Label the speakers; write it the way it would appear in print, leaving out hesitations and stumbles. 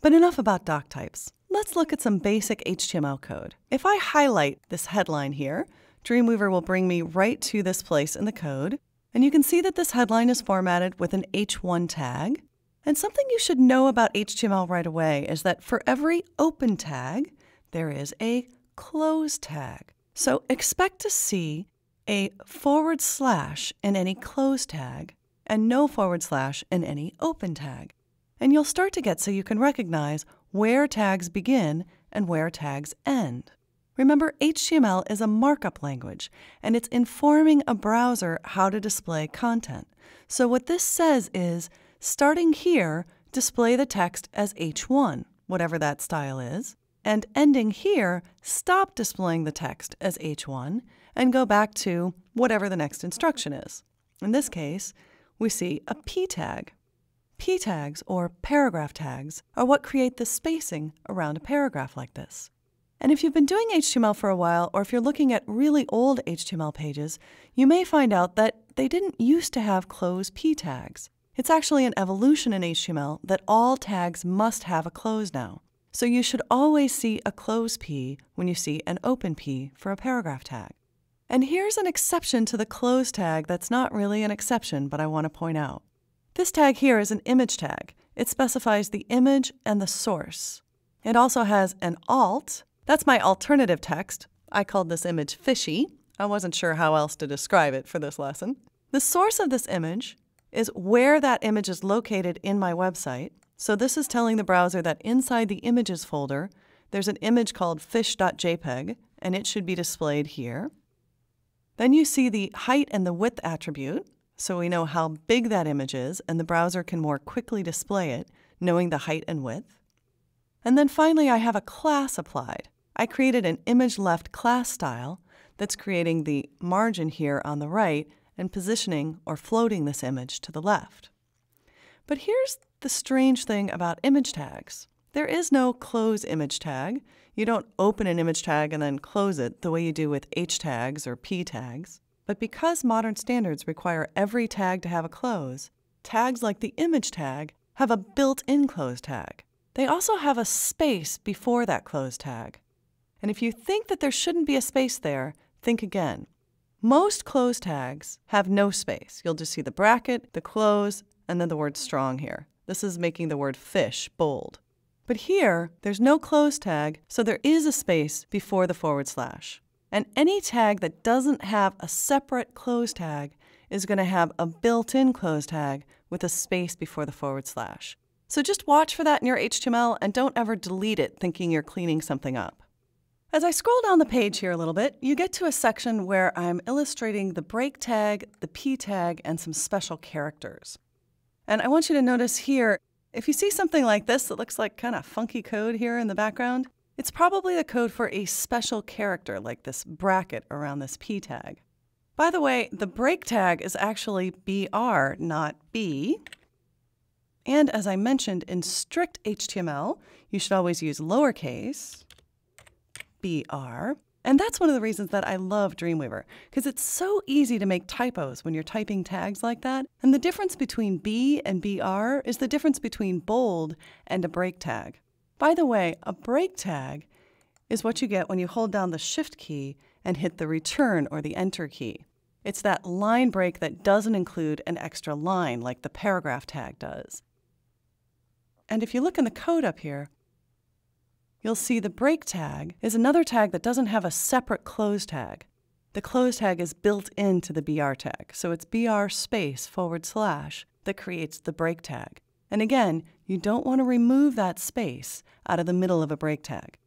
Speaker 1: But enough about doc types. Let's look at some basic HTML code. If I highlight this headline here, Dreamweaver will bring me right to this place in the code. And you can see that this headline is formatted with an H1 tag. And something you should know about HTML right away is that for every open tag, there is a close tag. So expect to see a / in any close tag and no / in any open tag. And you'll start to get so you can recognize where tags begin and where tags end. Remember, HTML is a markup language, and it's informing a browser how to display content. So what this says is, starting here, display the text as H1, whatever that style is, and ending here, stop displaying the text as H1 and go back to whatever the next instruction is. In this case, we see a P tag. P tags, or paragraph tags, are what create the spacing around a paragraph like this. And if you've been doing HTML for a while, or if you're looking at really old HTML pages, you may find out that they didn't used to have close P tags. It's actually an evolution in HTML that all tags must have a close now. So you should always see a close P when you see an open P for a paragraph tag. And here's an exception to the close tag that's not really an exception, but I want to point out. This tag here is an image tag. It specifies the image and the source. It also has an alt. That's my alternative text. I called this image fishy. I wasn't sure how else to describe it for this lesson. The source of this image is where that image is located in my website. So this is telling the browser that inside the images folder, there's an image called fish.jpg, and it should be displayed here. Then you see the height and the width attribute, so we know how big that image is, and the browser can more quickly display it, knowing the height and width. And then finally, I have a class applied. I created an image left class style that's creating the margin here on the right and positioning or floating this image to the left. But here's the strange thing about image tags. There is no close image tag. You don't open an image tag and then close it the way you do with H tags or P tags. But because modern standards require every tag to have a close, tags like the image tag have a built-in close tag. They also have a space before that close tag. And if you think that there shouldn't be a space there, think again. Most close tags have no space. You'll just see the bracket, the close, and then the word strong here. This is making the word fish bold. But here, there's no close tag, so there is a space before the /. And any tag that doesn't have a separate close tag is going to have a built-in close tag with a space before the /. So just watch for that in your HTML and don't ever delete it thinking you're cleaning something up. As I scroll down the page here a little bit, you get to a section where I'm illustrating the break tag, the P tag, and some special characters. And I want you to notice here, if you see something like this that looks like kind of funky code here in the background, it's probably the code for a special character like this bracket around this P tag. By the way, the break tag is actually BR, not B. And as I mentioned, in strict HTML, you should always use lowercase BR. And that's one of the reasons that I love Dreamweaver, because it's so easy to make typos when you're typing tags like that. And the difference between B and BR is the difference between bold and a break tag. By the way, a break tag is what you get when you hold down the Shift key and hit the Return or the Enter key. It's that line break that doesn't include an extra line like the paragraph tag does. And if you look in the code up here, you'll see the break tag is another tag that doesn't have a separate close tag. The close tag is built into the BR tag, so it's BR space / that creates the break tag. And again, you don't want to remove that space out of the middle of a break tag.